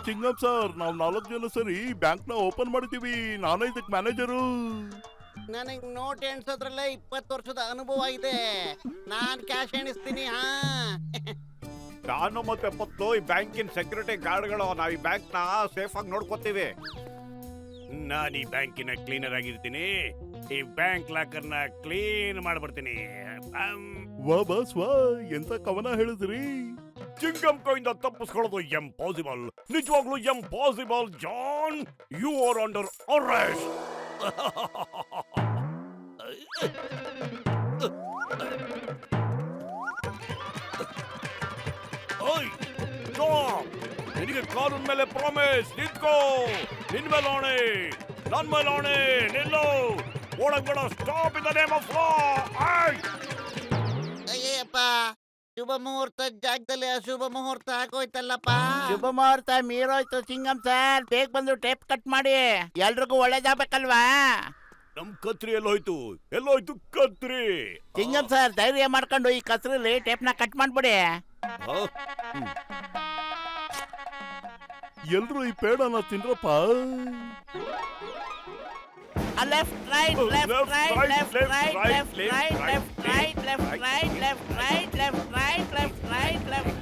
Chingam sir, ನಾವು 4 ಜನ ಸರಿ ಬ್ಯಾಂಕ್ ನ ಓಪನ್ ಮಾಡಿದೀವಿ. ನಾನೇ ಇದಕ್ ಮ್ಯಾನೇಜರು. ನನಗ್ ನೋಟ್ ಎಣಿಸೋದ್ರಲ್ಲೇ 20 ವರ್ಷದ ಅನುಭವ ಇದೆ. ನಾನ್ ಕ್ಯಾಶ್ ಎಣಿಸ್ತೀನಿ. ಹಾ ನಾನು ಮತ್ತೆ ಪತ್ತು ಈ ಬ್ಯಾಂಕಿನ ಸೆಕ್ಯೂರಿಟಿ ಗಾರ್ಡ್ಗಳು. ನಾವ್ ಈ ಬ್ಯಾಂಕ್ ನ ಸೇಫ್ ಆಗಿ ನೋಡ್ಕೋತೀವಿ. ನಾನು ಈ ಬ್ಯಾಂಕಿನ ಕ್ಲೀನರ್ ಆಗಿರ್ತೀನಿ. ಈ ಬ್ಯಾಂಕ್ ಲಾಕರ್ ನ ಕ್ಲೀನ್ ಮಾಡ್ಬಿಡ್ತೀನಿ. ವಾ ಬಾಸ್ ವಾ, ಎಂತ ಕವನ ಹೇಳಿದ್ರಿ. ಚಿಂಗಂ ಕೈಯಿಂದ ತಪ್ಪಿಸ್ಕೊಳ್ಳೋದು ಎಂಪಾಸಿಬಲ್, ನಿಜವಾಗ್ಲೂ impossible. John, you are under arrest. ನಿನಗೆ ಕಾನೂನ್ ಮೇಲೆ ಪ್ರಾಮಿಸ್. ನಿಂತ್ಕೋ. ನಿನ್ ಮೇಲೆ ಆಣೆ, ನನ್ ಮೇಲೆ ಆಣೆ. ನಿಲ್ಲೋ. ಒಳಗಡ stop in the name of law. Ayyappa, ಶುಭ ಮುಹೂರ್ತ ಜಾಗದಲ್ಲಿ ಅಶುಭ ಮುಹೂರ್ತ ಆಗೋಯ್ತಲ್ಲಪ್ಪ. ಶುಭ ಮುಹೂರ್ತ ಮೀರೋಯ್ತು ಚಿಂಗಂ ಸರ್. ಬೇಗ ಬಂದು ಟೇಪ್ ಕಟ್ ಮಾಡಿ, ಎಲ್ರಿಗೂ ಒಳ್ಳೇದಾಗಬೇಕಲ್ವಾ? ನಮ್ ಕತ್ರಿ ಎಲ್ಲೋಯ್ತು? ಎಲ್ಲೋಯ್ತು ಕತ್ರಿ? ಚಿಂಗಂ ಸರ್, ಧೈರ್ಯ ಮಾಡ್ಕೊಂಡು ಈ ಕತ್ರಿಲಿ ಟೇಪ್ ನ ಕಟ್ ಮಾಡ್ಬಿಡಿ. ಎಲ್ರು ಈ ಪೇಡನ ತಿನ್ರಪ್ಪ. Left right left right left right left right left right left right left right left right left right left.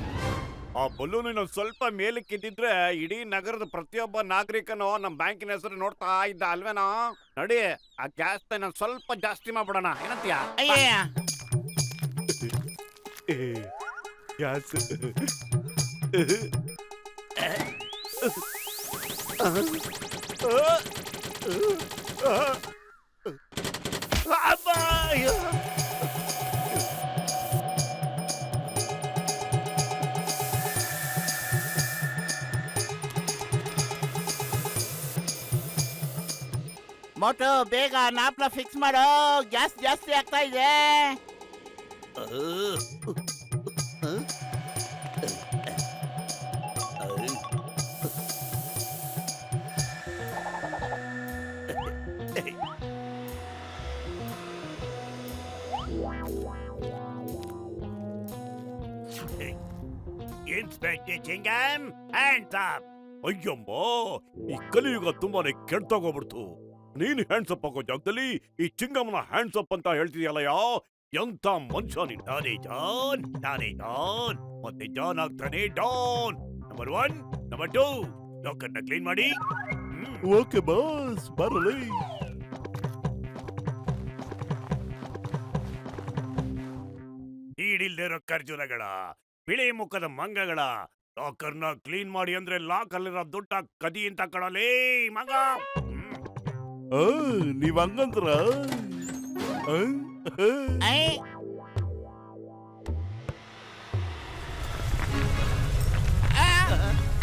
ಆ ಬಲೂನ್ ಇನ್ನೊಂದ್ ಸ್ವಲ್ಪ ಮೇಲಕ್ಕಿದ್ದಿದ್ರೆ ಇಡೀ ನಗರದ ಪ್ರತಿಯೊಬ್ಬ ನಾಗರಿಕನು ನಮ್ ಬ್ಯಾಂಕಿನ ಹೆಸರು ನೋಡ್ತಾ ಇದ್ದ ಅಲ್ವೇನೋ. ನೋಡಿ, ಆ ಗ್ಯಾಸ್ ಇನ್ನೊಂದ್ ಸ್ವಲ್ಪ ಜಾಸ್ತಿ ಮಾಡ್ಬಿಡೋಣ. ಏನಂತೀಯ? ಅಯ್ಯ, ಗ್ಯಾಸ್. ಮೋಟು ಬೇಗ ನಾಪ್ನ ಫಿಕ್ಸ್ ಮಾಡು, ಗ್ಯಾಸ್ ಜಾಸ್ತಿ ಆಗ್ತಾ ಇದೆ. Inspector Chingam, hands up. ಅಯ್ಯಮ್ಮ, ಈ ಕಲಿಯುಗ ತುಂಬಾನೇ ಕೆಟ್ಟೋಗ್ಬಿಡ್ತು. ನೀನ್ ಹ್ಯಾಂಡ್ಸ್ ಅಪ್ ಹಾಕೋ ಜಾಗದಲ್ಲಿ ಈ ಚಿಂಗಮ್ನ ಹ್ಯಾಂಡ್ಸ್ ಅಪ್ ಅಂತ ಹೇಳ್ತಿದ್ಯಲ್ಲಯ್ಯ. ಎಂತ ಮನುಷ್ಯ ನೀನ್. ನಾನೇ ಜಾನ್, ನಾನೇ ಜಾನ್, ಮತ್ತೆ ಜಾನ್ ಆಗ್ತಾನೆ ಡಾನ್. ನಂಬರ್ 1, ನಂಬರ್ 2, ಲಾಕರ್ನ ಕ್ಲೀನ್ ಮಾಡಿ. ಓಕೆ ಬಾಸ್, ಬರಲಿ. ಈಡಿಲ್ದಿರೋ ಖರ್ಜೂರಗಳ, ಬಿಳಿ ಮುಖದ ಮಂಗಗಳ ಲಾಕರ್ನ ಕ್ಲೀನ್ ಮಾಡಿ ಅಂದ್ರೆ ಲಾಕ್ ಅಲ್ಲಿರೋ ದುಡ್ಡ ಕದಿ ಅಂತ ಕಡಲೇ ಮಗ. ನೀವ್ ಹಂಗಂದ್ರ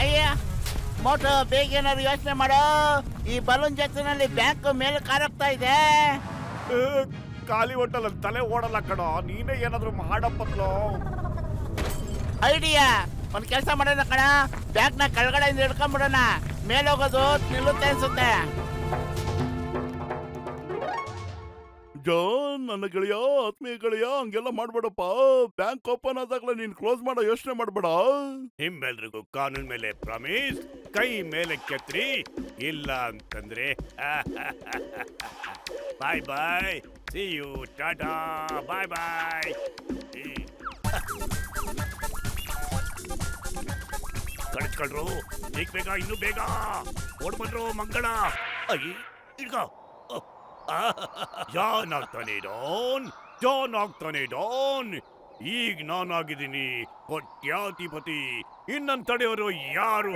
ಅಯ್ಯ, ಮೋಟು ಬೇಗ ಏನಾದ್ರು ಯೋಚನೆ ಮಾಡು. ಈ ಬಲೂನ್ ಜೊತೆನಲ್ಲಿ ಬ್ಯಾಂಕ್ ಮೇಲೆ ಕಾರಾಗ್ತಾ ಇದೆ. ಖಾಲಿ ಹೊಟ್ಟಲ್ಲಿ ತಲೆ ಓಡಲ್ಲ ಕಣೋ. ನೀನೇ ಏನಾದ್ರು ಮಾಡಪ್ಪತ್ಲೋ. ಐಡಿಯಾ, ಒಂದ್ ಕೆಲಸ ಮಾಡೋಣ ಕಣ. ಬ್ಯಾಂಕ್ ನ ಕೆಳಗಡೆಯಿಂದ ಹಿಡ್ಕೊಂಡ್ಬಿಡೋಣ. ಮೇಲೆ ಹೋಗೋದು ನಿಲ್ಲುತ್ತೆ ಅನ್ಸುತ್ತೆ. ಜಾನ್, ನನ್ನ ಗೆಳೆಯ, ಆತ್ಮೀಯ ಗೆಳೆಯ, ಹಂಗೆಲ್ಲ ಮಾಡ್ಬೇಡಪ್ಪ. ಬ್ಯಾಂಕ್ ಓಪನ್ ಆದಾಗ್ಲೇ ನೀನ್ ಕ್ಲೋಸ್ ಮಾಡೋ ಯೋಚನೆ ಮಾಡ್ಬೇಡ. ನಿಮ್ಮೆಲ್ರಿಗೂ ಕಾನೂನ್ ಮೇಲೆ ಪ್ರಾಮಿಸ್. ಕೈ ಮೇಲೆ ಕೆತ್ರಿ, ಇಲ್ಲ ಅಂತಂದ್ರೆ ಬಾಯ್ ಬಾಯ್. ಸಿ ಯು, ಟಾಟಾ, ಬಾಯ್ ಬಾಯ್. ಕಳಿಸ್ಕೊಳ್ರು, ಈಗ ಬೇಗ, ಇನ್ನು ಬೇಗ ಓಡ್ ಬಂದ್ರು ಮಂಗಳ. ಅಯ್ಯ, ಇಡ್ಕೋ. ಜಾನ್ ಆಗ್ತಾನೆ ಡಾನ್, ಜಾನ್ ಆಗ್ತಾನೆ ಡಾನ್. ಈಗ ನಾನಾಗಿದ್ದೀನಿ ಕೋಟ್ಯಾಧಿಪತಿ. ಇನ್ನನ್ ತಡೆಯೋರು ಯಾರು?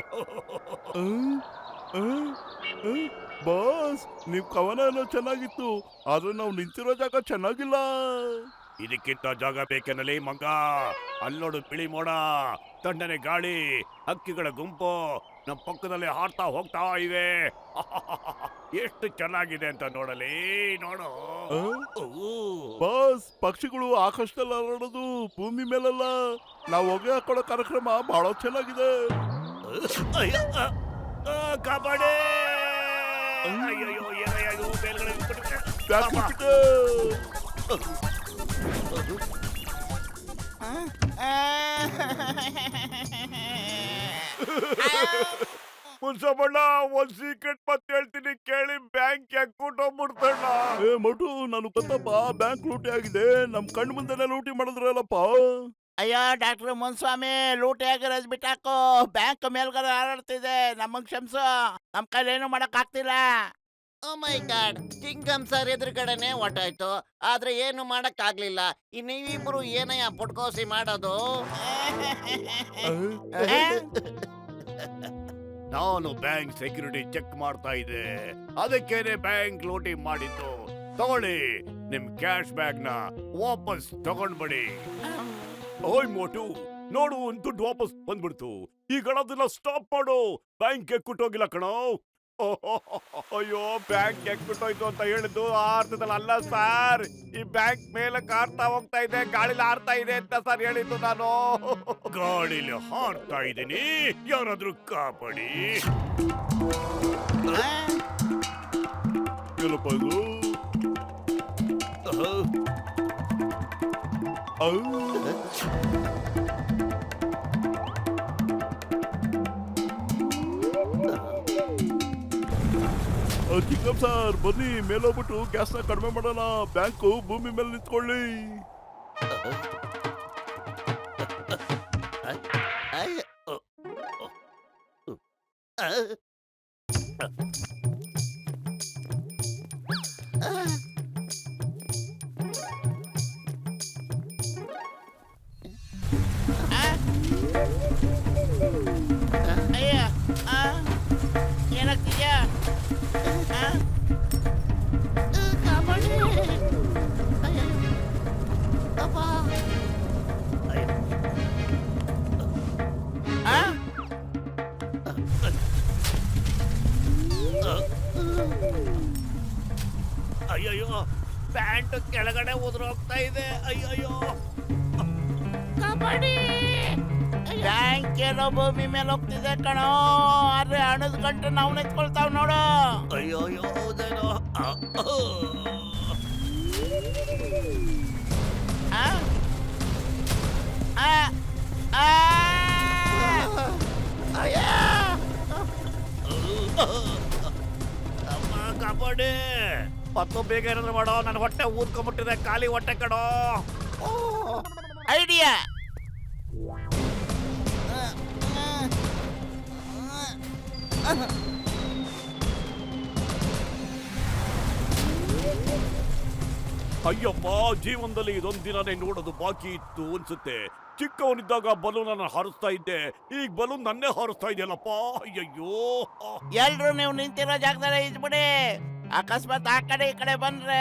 ಬಾಸ್, ನೀವ್ ಕವನ ಏನೋ ಚೆನ್ನಾಗಿತ್ತು, ಆದ್ರೆ ನಾವು ನಿಂತಿರೋ ಜಾಗ ಚೆನ್ನಾಗಿಲ್ಲ. ಇದಕ್ಕಿಂತ ಜಾಗ ಬೇಕೇನಲ್ಲೇ ಮಂಗ. ಅಲ್ಲೋಡು ಬಿಳಿ ಮೋಡ, ತಣ್ಣನೆ ಗಾಳಿ, ಹಕ್ಕಿಗಳ ಗುಂಪು ನಮ್ಮ ಪಕ್ಕದಲ್ಲಿ ಹಾರ್ತಾ ಹೋಗ್ತಾ ಇವೆ. ಎಷ್ಟು ಚೆನ್ನಾಗಿದೆ ಅಂತ ನೋಡಲಿ. ನೋಡು ಬಾಸ್, ಪಕ್ಷಿಗಳು ಆಕಾಶದಲ್ಲಿ ಹರಡೋದು, ಭೂಮಿ ಮೇಲಲ್ಲ. ನಾವು ಹೊಗೆ ಹಾಕೊಳ್ಳೋ ಕಾರ್ಯಕ್ರಮ ಬಹಳ ಚೆನ್ನಾಗಿದೆ. ಕಬಡ್ಡಿ. ಅಯ್ಯೋ, ಏನಯ್ಯ ಬೇಲ್ಗಡೆ ಆ ಮುನ್ಸಬಣ್ಣ ಒಂದ್ ಸೀಕ್ರೆಟ್ ಮತ್ತೆ ಹೇಳ್ತೀನಿ ಕೇಳಿ, ಬ್ಯಾಂಕ್ ಅಕೌಂಟ್ ಹೋಗ್ಬಿಡ್ತಣ್ಣ. ಏ ಮಟು, ನಾನು ಗೊತ್ತಪ್ಪ, ಬ್ಯಾಂಕ್ ಲೂಟಿ ಆಗಿದೆ. ನಮ್ ಕಣ್ಣು ಮುಂದೆನೆ ಲೂಟಿ ಮಾಡಿದ್ರಲ್ಲಪ್ಪ. ಅಯ್ಯೋ ಡಾಕ್ಟರ್ ಮುನ್ಸ್ವಾಮಿ, ಲೂಟಿ ಆಗಿರೋದು ಬಿಟ್ಟಾಕು. ಬ್ಯಾಂಕ್ ಮೇಲ್ಗಡೆ ಹಾರಾಡ್ತಿದೆ, ನಮಗ್ ಕ್ಷಮಿಸು. ನಮ್ ಕೈಲಿ ಏನು ಮಾಡಕ್ ಆಗ್ತಿಲ್ಲ. ಓ ಮೈ ಗಾಡ್, ಚಿಂಗಮ್ ಸರ್ ಎದುರುಗಡೆನೆ ಹೊಟ್ಟಾಯ್ತು, ಆದ್ರೆ ಏನು ಮಾಡಕ್ ಆಗ್ಲಿಲ್ಲ. ನೀವಿಬ್ರು ಏನಯ್ಯ ಪುಟ್ಕೋಸಿ ಮಾಡೋದು? ನಾನು ಬ್ಯಾಂಕ್ ಸೆಕ್ಯೂರಿಟಿ ಚೆಕ್ ಮಾಡ್ತಾ ಇದ್ದೆ, ಅದಕ್ಕೇನೆ ಬ್ಯಾಂಕ್ ಲೂಟಿ ಮಾಡಿದ್ದು. ತಗೊಳ್ಳಿ, ನಿಮ್ ಕ್ಯಾಶ್ ಬ್ಯಾಗ್ ನ ವಾಪಸ್ ತಗೊಂಡ್ಬಿಡಿ. ಓಯ್ ಮೋಟು, ನೋಡು, ಒಂದ್ ದುಡ್ಡು ವಾಪಸ್ ಬಂದ್ಬಿಡ್ತು. ಈಗ ಅದನ್ನ ಸ್ಟಾಪ್ ಮಾಡು. ಬ್ಯಾಂಕ್ ಕುಟ್ಟೋಗಿಲ್ಲ ಕಣೋ. ಅಯ್ಯೋ, ಬ್ಯಾಂಕ್ ಕುಟ್ಟೋಯ್ತು ಅಂತ ಹೇಳಿದ್ದು ಆ ಅರ್ಥದಲ್ಲಿ ಅಲ್ಲ ಸರ್. ಈ ಬ್ಯಾಂಕ್ ಮೇಲೆ ಹಾರ್ತಾ ಹೋಗ್ತಾ ಇದೆ, ಗಾಳಿಲಿ ಹಾರ್ತಾ ಇದೆ ಅಂತ ಸರ್ ಹೇಳಿದ್ದು ನಾನು. ಗಾಳಿಲಿ ಹಾರ್ತಾ ಇದ್ದೀನಿ, ಯಾರಾದ್ರೂ ಕಾಪಾಡಿ. ಏನಪ್ಪ ಇದು? ಚಿಕ್ಕಪ್ಪ ಸರ್, ಬನ್ನಿ ಮೇಲೋಗ್ಬಿಟ್ಟು ಗ್ಯಾಸ್ನ ಕಡಿಮೆ ಮಾಡೋಣ. ಬ್ಯಾಂಕು ಭೂಮಿ ಮೇಲೆ ನಿಂತ್ಕೊಳ್ಳಿ. ಅಯ್ಯ, ಏನಾಗ್ತಿದ್ಯಾ? ಕಾಪಾಡಿ. ಅಯ್ಯೋ, ಅಪ್ಪ. ಅಯ್ಯಯ್ಯೋ, ಪ್ಯಾಂಟ್ ಕೆಳಗಡೆ ಉದುರೋಗ್ತಾ ಇದೆ. ಅಯ್ಯಯ್ಯೋ, ಕಾಪಾಡಿ. ಬ್ಯಾಂಕ್ ಏನೋ ಭೂಮಿ ಮೇಲೆ ಹೋಗ್ತಿದೆ ಕಣೋ. ಆದ್ರೆ ಹಣದ ಗಂಟೆ ನಾವು ನೆತ್ಕೊಳ್ತಾವ್ ನೋಡು. ಅಯ್ಯಯ್ಯೋ, ಹೌದೇನೋ. ಆ? ಆ? ಆ? ಅಮ್ಮ ಕಾಪಾಡಿ. ಮತ್ತು ಬೇಗ ಏನಾದ್ರು ಮಾಡೋ, ನನ್ನ ಹೊಟ್ಟೆ ಊದ್ಕೊಂಡ್ಬಿಟ್ಟಿದೆ, ಖಾಲಿ ಹೊಟ್ಟೆ ಕಡೋ. ಐಡಿಯಾ. ಅಯ್ಯಪ್ಪ, ಜೀವನದಲ್ಲಿ ಇದೊಂದ್ ದಿನನೇ ನೋಡೋದು ಬಾಕಿ ಇತ್ತು ಅನ್ಸುತ್ತೆ. ಚಿಕ್ಕವನಿದ್ದಾಗ ಬಲೂನ್ ಅನ್ನ ಹಾರಿಸ್ತಾ ಇದ್ದೆ, ಈಗ ಬಲೂನ್ ನನ್ನೇ ಹಾರಿಸ್ತಾ ಇದೆಯಲ್ಲಪ್ಪ. ಅಯ್ಯಯ್ಯೋ. ಎಲ್ರು ನೀವು ನಿಂತಿರೋ ಜಾಗದಲ್ಲಿ ಇದ್ಬಿಡಿ. ಅಕಸ್ಮಾತ್ ಆ ಕಡೆ ಈ ಕಡೆ ಬಂದ್ರೆ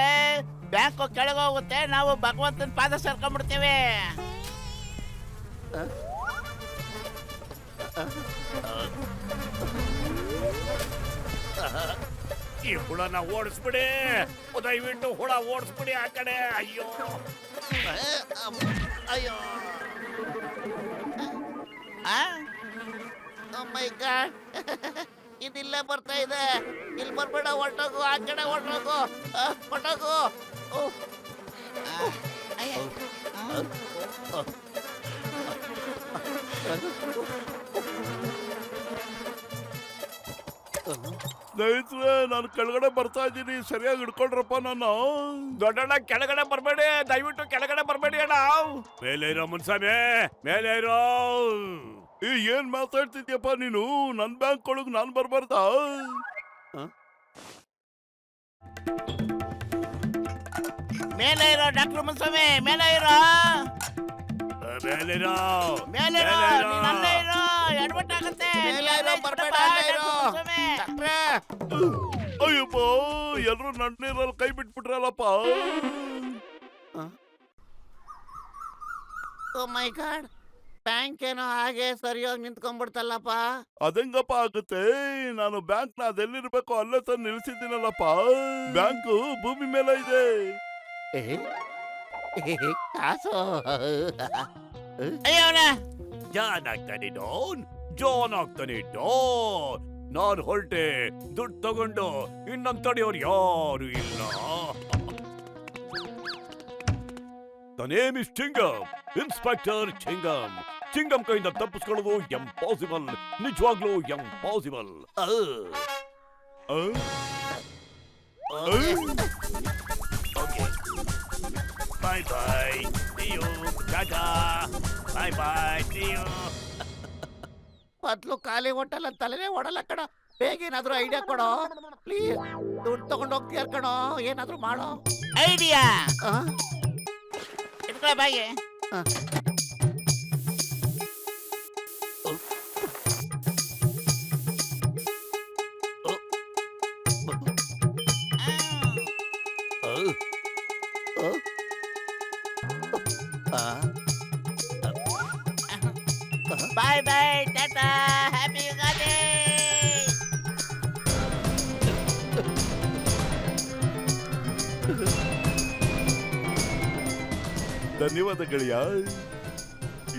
ಬ್ಯಾಂಕ್ ಕೆಳಗೋಗುತ್ತೆ, ನಾವು ಭಗವಂತನ ಪಾದ ಸೇರ್ಕೊಂಡ್ಬಿಡ್ತೀವಿ. ಈ ಹುಳನ ಓಡಿಸ್ಬಿಡಿ, ದಯವಿಟ್ಟು ಹುಳ ಓಡಿಸ್ಬಿಡಿ ಆ ಕಡೆ. ಅಯ್ಯೋ, ಅಯ್ಯೋ, ಆ? ಓ ಮೈ ಗಾಡ್, ಇದಿಲ್ಲೇ ಬರ್ತಾ ಇದೆ. ಇಲ್ಲಿ ಬರ್ಬೇಡ, ಹೊರ್ಟೋಗು, ಆ ಕಡೆ ಹೊರ್ಟೋಗು, ಹೊರ್ಟೋಗು. ಅಯ್ಯ. ಸ್ನೇಹಿತರೆ, ನಾನು ಕೆಳಗಡೆ ಬರ್ತಾ ಇದ್ದೀನಿ, ಸರಿಯಾಗಿ ಹಿಡ್ಕೊಳ್ರಪ್ಪ ನಾನು. ದೊಡ್ಡಣ್ಣ, ಕೆಳಗಡೆ ಬರ್ಬೇಡಿ, ದಯವಿಟ್ಟು ಕೆಳಗಡೆ ಬರ್ಬೇಡಿ ಅಣ್ಣ. ಮೇಲೆ ಇರೋ ಮುನ್ಸಾಮಿ, ಮೇಲೆ ಇರೋ. ಏನ್ ಮಾತಾಡ್ತಿದ್ಯಪ್ಪ ನೀನು? ನನ್ ಬ್ಯಾಂಕ್ ಒಳಗ್ ನಾನ್ ಬರ್ಬಾರ್ದಾ? ಮೇಲೆ ಇರೋ ಡಾಕ್ಟರ್ ಮುನ್ಸ್ವಾಮಿ, ಮೇಲೆ ಇರೋ. ಮೇಲಿರೋ, ಮೇಲಿರೋ, ನೀನ್ ಅಲ್ಲೇ ಇರೋ, ಎಡ್ವಟ್ ಆಗುತ್ತೆ. ಮೇಲೆ ಇರೋ, ಬರ್ಬೇಡ, ಅಲ್ಲೇ ಇರೋ. ಡಾಕ್ಟ್ರೇ, ಅಯ್ಯಪ್ಪ, ಎಲ್ರು ನನ್ನೀರಲ್ಲಿ ಕೈ ಬಿಟ್ಬಿಟ್ರಲ್ಲಪ್ಪ. ಓ ಮೈ ಗಾಡ್, ಬ್ಯಾಂಕ್ ಏನೋ ಹಾಗೆ ಸರಿಯಾಗಿ ನಿಂತ್ಕೊಂಡ್ಬಿಡ್ತಲ್ಲಪ್ಪ. ಅದಂಗಪ್ಪ ಆಗುತ್ತೆ? ನಾನು ಬ್ಯಾಂಕ್ ನ ಅದೆಲ್ಲಿರ್ಬೇಕು ಅಲ್ಲೇ ತಂದು ನಿಲ್ಸಿದ್ದೀನಲ್ಲಪ್ಪ. ಬ್ಯಾಂಕು ಭೂಮಿ ಮೇಲೆ ಇದೆ. ಕಾಸು. ಅಯ್ಯವನ ಜಾನ್ ಆಗ್ತಾನೆ ಡೋನ್, ಜಾನ್ ಆಗ್ತಾನೆ ಡೋನ್. ನಾನ್ ಹೊರಟೆ, ದುಡ್ಡು ತಗೊಂಡು ಇನ್ನೊಂದ್ ತಡೆಯೋರು ಯಾರು ಇಲ್ಲ. The name is Chingam, Inspector Chingam. Chingam ಕೈಯಿಂದ ತಪ್ಪಿಸ್ಕೊಳ್ಳೋದು ಎಂಪಾಸಿಬಲ್, ನಿಜವಾಗ್ಲೂ ಎಂಪಾಸಿಬಲ್. ಬಾಯ್ ಬಾಯ್, ಟಾಟಾ, ಬಾಯ್ ಬಾಯ್, ಮೊದ್ಲು ಖಾಲಿ ಹೋಟೆಲ್ ತಲೆನೇ ಓಡಲ್ಲ ಕಣ. ಬೇಗೇನಾದ್ರೂ ಐಡಿಯಾ ಕೊಡೋ ಪ್ಲೀಸ್. ದುಡ್ಡು ತಗೊಂಡು ಹೋಗ್ತೀಯಾರ ಕಣೋ, ಏನಾದ್ರೂ ಮಾಡೋ. ಐಡಿಯಾ ಆ? ಇಟ್ಕೊಳ್ಳ ಬಾಯಿಗೆ. ಆ? ಬಾಯ್ ಬಾಯ್, ಟಾಟಾ, ಹ್ಯಾಪಿ ಯುಗಾದಿ. ಧನ್ಯವಾದ ಗೆಳೆಯ.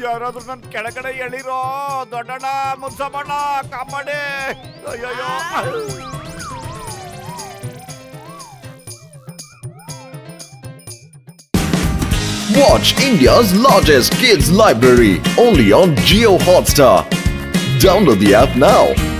ಯಾರಾದ್ರೂ ನನ್ ಕೆಳಗಡೆ ಎಳಿರೋ, ದೊಡ್ಡಣ್ಣ, ಮುನ್ಸಮ್ಮಣ್ಣ, ಕಾಪಾಡಿ. ಅಯ್ಯಯ್ಯೋ. Watch India's largest kids library only on Jio Hotstar. Download the app now.